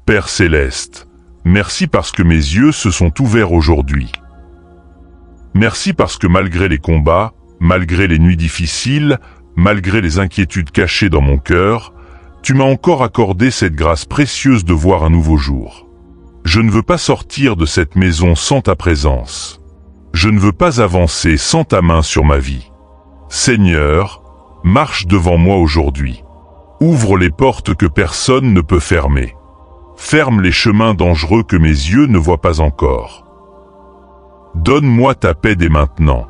Père céleste, merci parce que mes yeux se sont ouverts aujourd'hui. Merci parce que malgré les combats, malgré les nuits difficiles, malgré les inquiétudes cachées dans mon cœur, tu m'as encore accordé cette grâce précieuse de voir un nouveau jour. Je ne veux pas sortir de cette maison sans ta présence. Je ne veux pas avancer sans ta main sur ma vie. Seigneur, marche devant moi aujourd'hui. Ouvre les portes que personne ne peut fermer. Ferme les chemins dangereux que mes yeux ne voient pas encore. Donne-moi ta paix dès maintenant.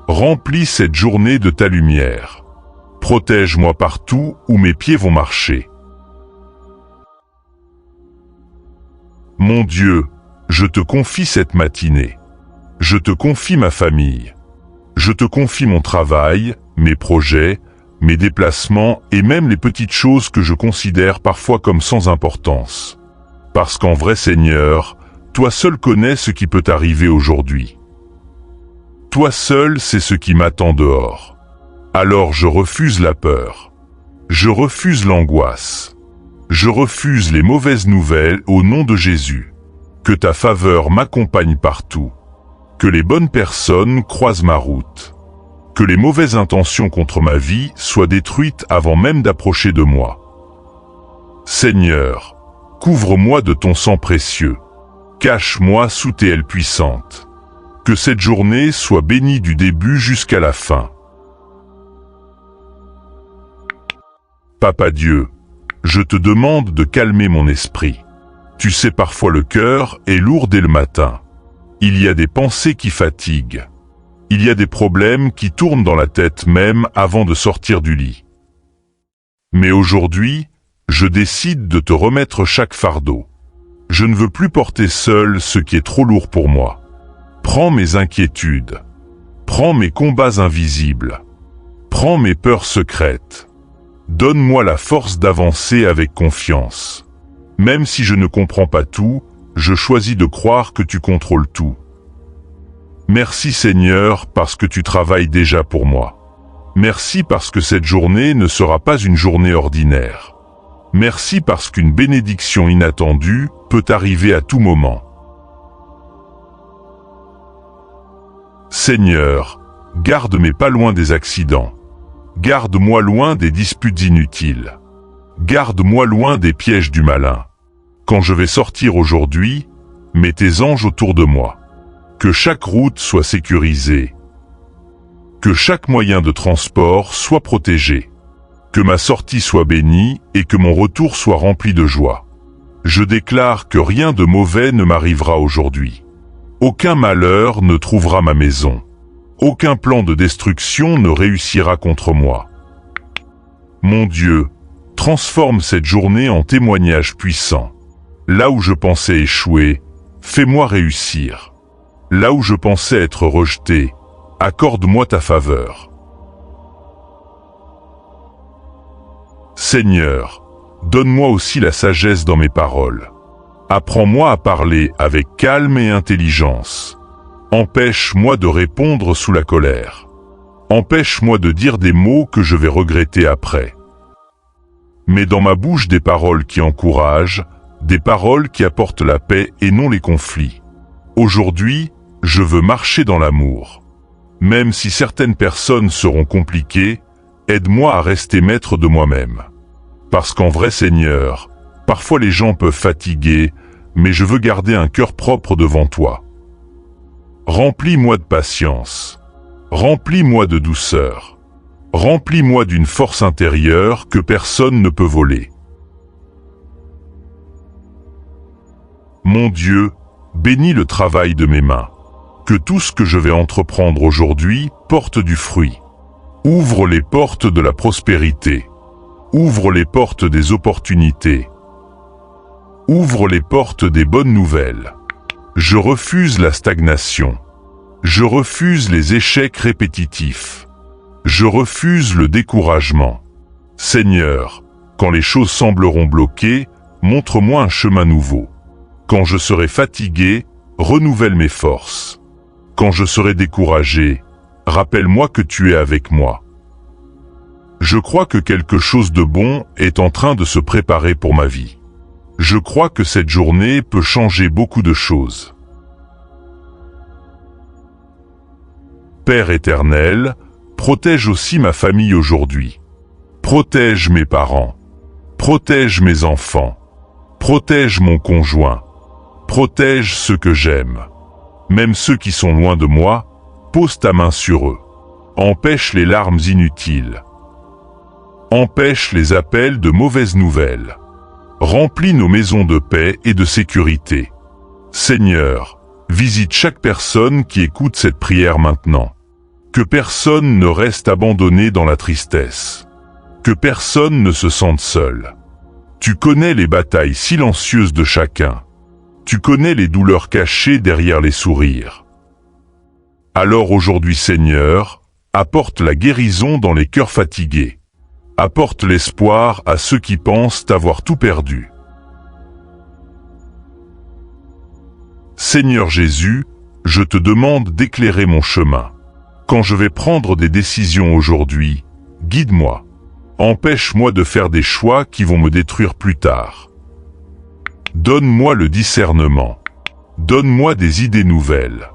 Remplis cette journée de ta lumière. Protège-moi partout où mes pieds vont marcher. Mon Dieu, je te confie cette matinée. Je te confie ma famille. Je te confie mon travail, mes projets, mes déplacements et même les petites choses que je considère parfois comme sans importance. Parce qu'en vrai Seigneur, toi seul connais ce qui peut arriver aujourd'hui. Toi seul sais ce qui m'attend dehors. Alors je refuse la peur. Je refuse l'angoisse. Je refuse les mauvaises nouvelles au nom de Jésus. Que ta faveur m'accompagne partout. Que les bonnes personnes croisent ma route. Que les mauvaises intentions contre ma vie soient détruites avant même d'approcher de moi. Seigneur, couvre-moi de ton sang précieux. Cache-moi sous tes ailes puissantes. Que cette journée soit bénie du début jusqu'à la fin. Papa Dieu, je te demande de calmer mon esprit. Tu sais parfois le cœur est lourd dès le matin. Il y a des pensées qui fatiguent. Il y a des problèmes qui tournent dans la tête même avant de sortir du lit. Mais aujourd'hui, je décide de te remettre chaque fardeau. Je ne veux plus porter seul ce qui est trop lourd pour moi. Prends mes inquiétudes. Prends mes combats invisibles. Prends mes peurs secrètes. Donne-moi la force d'avancer avec confiance. Même si je ne comprends pas tout, je choisis de croire que tu contrôles tout. Merci Seigneur parce que tu travailles déjà pour moi. Merci parce que cette journée ne sera pas une journée ordinaire. Merci parce qu'une bénédiction inattendue peut arriver à tout moment. Seigneur, garde-moi pas loin des accidents. Garde-moi loin des disputes inutiles. Garde-moi loin des pièges du malin. Quand je vais sortir aujourd'hui, mets tes anges autour de moi. Que chaque route soit sécurisée. Que chaque moyen de transport soit protégé. Que ma sortie soit bénie et que mon retour soit rempli de joie. Je déclare que rien de mauvais ne m'arrivera aujourd'hui. Aucun malheur ne trouvera ma maison. Aucun plan de destruction ne réussira contre moi. Mon Dieu, transforme cette journée en témoignage puissant. Là où je pensais échouer, fais-moi réussir. Là où je pensais être rejeté, accorde-moi ta faveur. Seigneur, donne-moi aussi la sagesse dans mes paroles. Apprends-moi à parler avec calme et intelligence. Empêche-moi de répondre sous la colère. Empêche-moi de dire des mots que je vais regretter après. Mets dans ma bouche des paroles qui encouragent, des paroles qui apportent la paix et non les conflits. Aujourd'hui, je veux marcher dans l'amour. Même si certaines personnes seront compliquées, aide-moi à rester maître de moi-même. Parce qu'en vrai Seigneur, parfois les gens peuvent fatiguer, mais je veux garder un cœur propre devant toi. Remplis-moi de patience. Remplis-moi de douceur. Remplis-moi d'une force intérieure que personne ne peut voler. Mon Dieu, bénis le travail de mes mains. Que tout ce que je vais entreprendre aujourd'hui porte du fruit. Ouvre les portes de la prospérité. Ouvre les portes des opportunités. Ouvre les portes des bonnes nouvelles. Je refuse la stagnation. Je refuse les échecs répétitifs. Je refuse le découragement. Seigneur, quand les choses sembleront bloquées, montre-moi un chemin nouveau. Quand je serai fatigué, renouvelle mes forces. Quand je serai découragé, rappelle-moi que tu es avec moi. Je crois que quelque chose de bon est en train de se préparer pour ma vie. Je crois que cette journée peut changer beaucoup de choses. Père éternel, protège aussi ma famille aujourd'hui. Protège mes parents. Protège mes enfants. Protège mon conjoint. Protège ceux que j'aime. Même ceux qui sont loin de moi, pose ta main sur eux. Empêche les larmes inutiles. Empêche les appels de mauvaises nouvelles. Remplis nos maisons de paix et de sécurité. Seigneur, visite chaque personne qui écoute cette prière maintenant. Que personne ne reste abandonné dans la tristesse. Que personne ne se sente seul. Tu connais les batailles silencieuses de chacun. Tu connais les douleurs cachées derrière les sourires. Alors aujourd'hui, Seigneur, apporte la guérison dans les cœurs fatigués. Apporte l'espoir à ceux qui pensent avoir tout perdu. Seigneur Jésus, je te demande d'éclairer mon chemin. Quand je vais prendre des décisions aujourd'hui, guide-moi. Empêche-moi de faire des choix qui vont me détruire plus tard. Donne-moi le discernement. Donne-moi des idées nouvelles.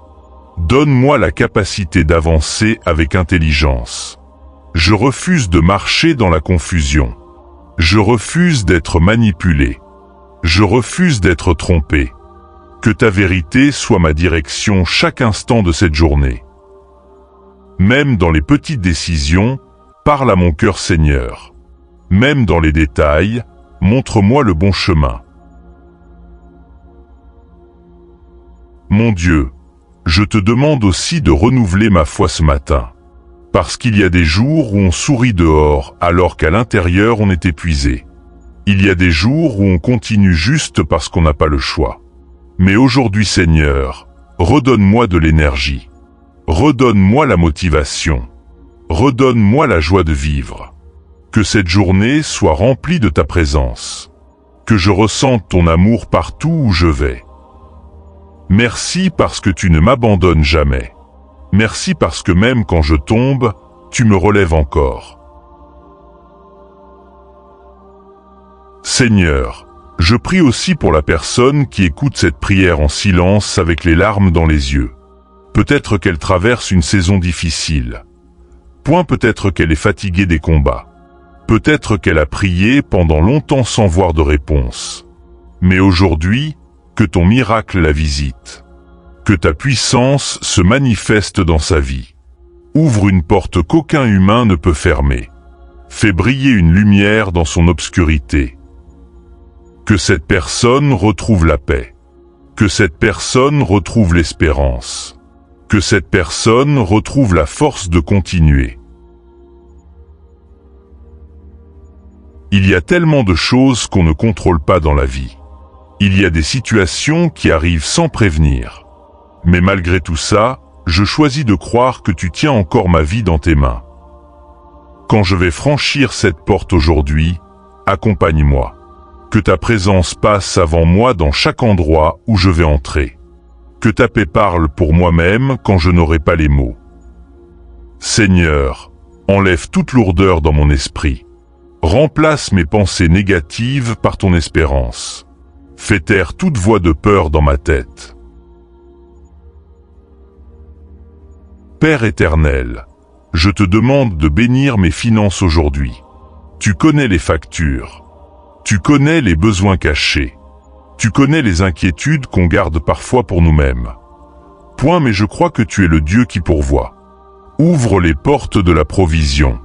Donne-moi la capacité d'avancer avec intelligence. Je refuse de marcher dans la confusion. Je refuse d'être manipulé. Je refuse d'être trompé. Que ta vérité soit ma direction chaque instant de cette journée. Même dans les petites décisions, parle à mon cœur, Seigneur. Même dans les détails, montre-moi le bon chemin. Mon Dieu, je te demande aussi de renouveler ma foi ce matin. Parce qu'il y a des jours où on sourit dehors alors qu'à l'intérieur on est épuisé. Il y a des jours où on continue juste parce qu'on n'a pas le choix. Mais aujourd'hui, Seigneur, redonne-moi de l'énergie. Redonne-moi la motivation. Redonne-moi la joie de vivre. Que cette journée soit remplie de ta présence. Que je ressente ton amour partout où je vais. Merci parce que tu ne m'abandonnes jamais. Merci parce que même quand je tombe, tu me relèves encore. Seigneur, je prie aussi pour la personne qui écoute cette prière en silence avec les larmes dans les yeux. Peut-être qu'elle traverse une saison difficile. Peut-être qu'elle est fatiguée des combats. Peut-être qu'elle a prié pendant longtemps sans voir de réponse. Mais aujourd'hui, que ton miracle la visite. Que ta puissance se manifeste dans sa vie. Ouvre une porte qu'aucun humain ne peut fermer. Fais briller une lumière dans son obscurité. Que cette personne retrouve la paix. Que cette personne retrouve l'espérance. Que cette personne retrouve la force de continuer. Il y a tellement de choses qu'on ne contrôle pas dans la vie. Il y a des situations qui arrivent sans prévenir. Mais malgré tout ça, je choisis de croire que tu tiens encore ma vie dans tes mains. Quand je vais franchir cette porte aujourd'hui, accompagne-moi. Que ta présence passe avant moi dans chaque endroit où je vais entrer. Que ta paix parle pour moi-même quand je n'aurai pas les mots. Seigneur, enlève toute lourdeur dans mon esprit. Remplace mes pensées négatives par ton espérance. Fais taire toute voix de peur dans ma tête. Père éternel, je te demande de bénir mes finances aujourd'hui. Tu connais les factures. Tu connais les besoins cachés. Tu connais les inquiétudes qu'on garde parfois pour nous-mêmes. Mais je crois que tu es le Dieu qui pourvoit. Ouvre les portes de la provision.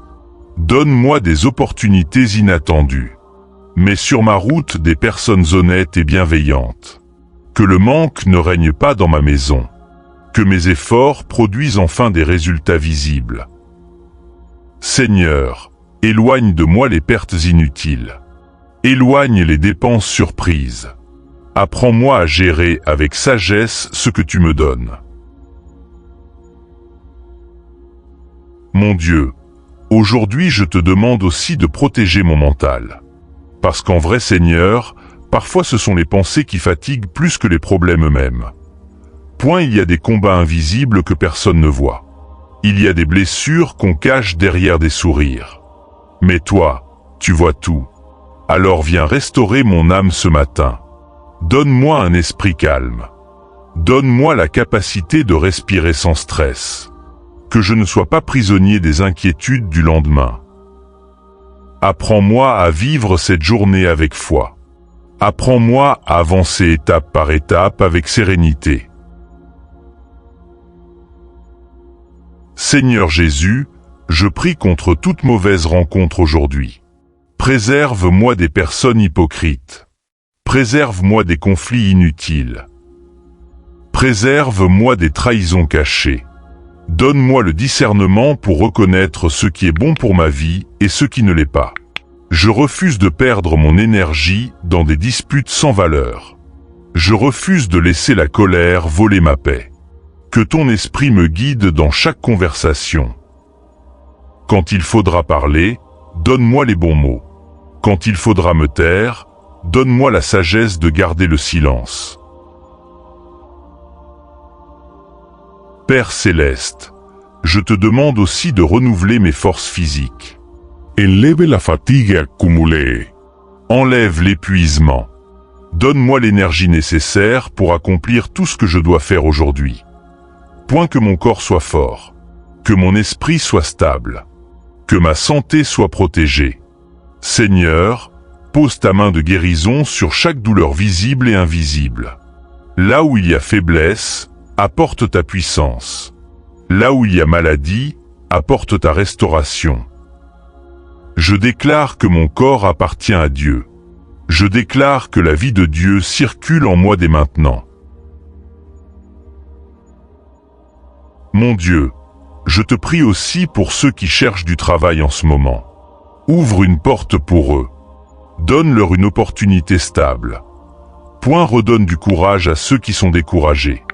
Donne-moi des opportunités inattendues. Mets sur ma route des personnes honnêtes et bienveillantes. Que le manque ne règne pas dans ma maison. Que mes efforts produisent enfin des résultats visibles. Seigneur, éloigne de moi les pertes inutiles. Éloigne les dépenses surprises. Apprends-moi à gérer avec sagesse ce que tu me donnes. Mon Dieu, aujourd'hui je te demande aussi de protéger mon mental. Parce qu'en vrai, Seigneur, parfois ce sont les pensées qui fatiguent plus que les problèmes eux-mêmes. Il y a des combats invisibles que personne ne voit. Il y a des blessures qu'on cache derrière des sourires. Mais toi, tu vois tout. Alors viens restaurer mon âme ce matin. Donne-moi un esprit calme. Donne-moi la capacité de respirer sans stress. Que je ne sois pas prisonnier des inquiétudes du lendemain. Apprends-moi à vivre cette journée avec foi. Apprends-moi à avancer étape par étape avec sérénité. Seigneur Jésus, je prie contre toute mauvaise rencontre aujourd'hui. Préserve-moi des personnes hypocrites. Préserve-moi des conflits inutiles. Préserve-moi des trahisons cachées. Donne-moi le discernement pour reconnaître ce qui est bon pour ma vie et ce qui ne l'est pas. Je refuse de perdre mon énergie dans des disputes sans valeur. Je refuse de laisser la colère voler ma paix. Que ton esprit me guide dans chaque conversation. Quand il faudra parler, donne-moi les bons mots. Quand il faudra me taire, donne-moi la sagesse de garder le silence. Père céleste, je te demande aussi de renouveler mes forces physiques. Enlève la fatigue accumulée. Enlève l'épuisement. Donne-moi l'énergie nécessaire pour accomplir tout ce que je dois faire aujourd'hui. Point que mon corps soit fort, que mon esprit soit stable, que ma santé soit protégée. Seigneur, pose ta main de guérison sur chaque douleur visible et invisible. Là où il y a faiblesse, apporte ta puissance. Là où il y a maladie, apporte ta restauration. Je déclare que mon corps appartient à Dieu. Je déclare que la vie de Dieu circule en moi dès maintenant. Mon Dieu, je te prie aussi pour ceux qui cherchent du travail en ce moment. Ouvre une porte pour eux. Donne-leur une opportunité stable. Point redonne du courage à ceux qui sont découragés.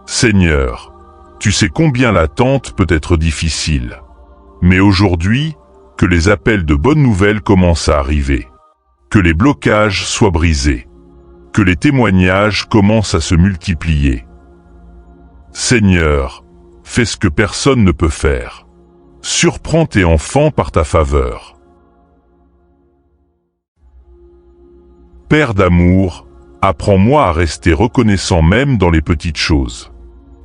Seigneur, tu sais combien l'attente peut être difficile. Mais aujourd'hui, que les appels de bonnes nouvelles commencent à arriver. Que les blocages soient brisés. Que les témoignages commencent à se multiplier. Seigneur, fais ce que personne ne peut faire. Surprends tes enfants par ta faveur. Père d'amour, apprends-moi à rester reconnaissant même dans les petites choses.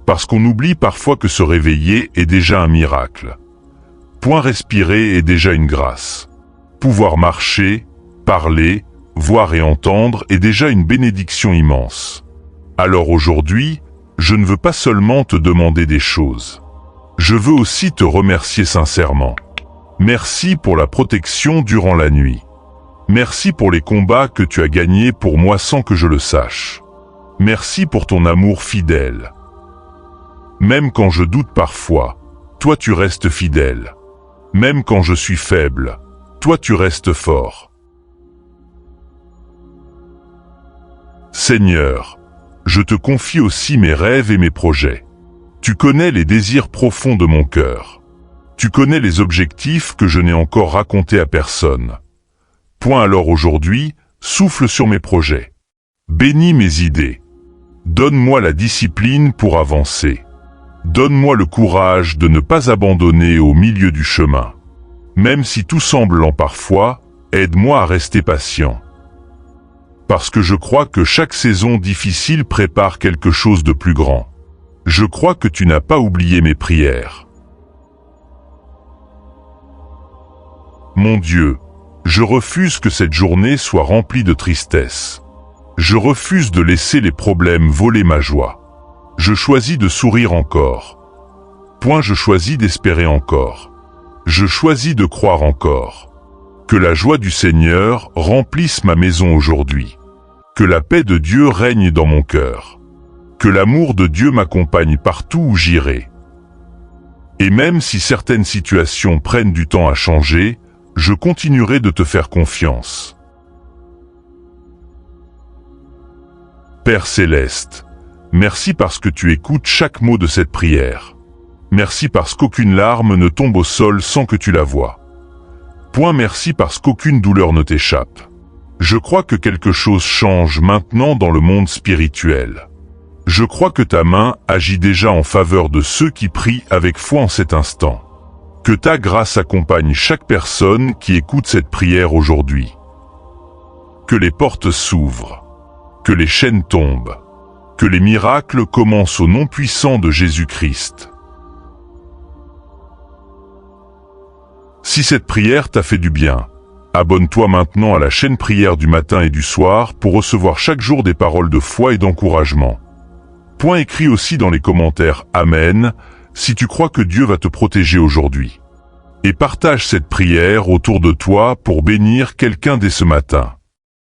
Parce qu'on oublie parfois que se réveiller est déjà un miracle. Point respirer est déjà une grâce. Pouvoir marcher, parler, voir et entendre est déjà une bénédiction immense. Alors aujourd'hui, je ne veux pas seulement te demander des choses. Je veux aussi te remercier sincèrement. Merci pour la protection durant la nuit. Merci pour les combats que tu as gagnés pour moi sans que je le sache. Merci pour ton amour fidèle. Même quand je doute parfois, toi tu restes fidèle. Même quand je suis faible, toi tu restes fort. Seigneur, je te confie aussi mes rêves et mes projets. Tu connais les désirs profonds de mon cœur. Tu connais les objectifs que je n'ai encore racontés à personne. Point alors aujourd'hui, souffle sur mes projets. Bénis mes idées. Donne-moi la discipline pour avancer. Donne-moi le courage de ne pas abandonner au milieu du chemin. Même si tout semble lent parfois, aide-moi à rester patient. Parce que je crois que chaque saison difficile prépare quelque chose de plus grand. Je crois que tu n'as pas oublié mes prières. Mon Dieu, je refuse que cette journée soit remplie de tristesse. Je refuse de laisser les problèmes voler ma joie. Je choisis de sourire encore. Point je choisis d'espérer encore. Je choisis de croire encore. Que la joie du Seigneur remplisse ma maison aujourd'hui. Que la paix de Dieu règne dans mon cœur. Que l'amour de Dieu m'accompagne partout où j'irai. Et même si certaines situations prennent du temps à changer, je continuerai de te faire confiance. Père céleste, merci parce que tu écoutes chaque mot de cette prière. Merci parce qu'aucune larme ne tombe au sol sans que tu la vois. Point merci parce qu'aucune douleur ne t'échappe. Je crois que quelque chose change maintenant dans le monde spirituel. Je crois que ta main agit déjà en faveur de ceux qui prient avec foi en cet instant. Que ta grâce accompagne chaque personne qui écoute cette prière aujourd'hui. que les portes s'ouvrent, que les chaînes tombent, que les miracles commencent au nom puissant de Jésus-Christ. Si cette prière t'a fait du bien, abonne-toi maintenant à la chaîne Prière du matin et du soir pour recevoir chaque jour des paroles de foi et d'encouragement. Écris aussi dans les commentaires Amen si tu crois que Dieu va te protéger aujourd'hui. Et partage cette prière autour de toi pour bénir quelqu'un dès ce matin.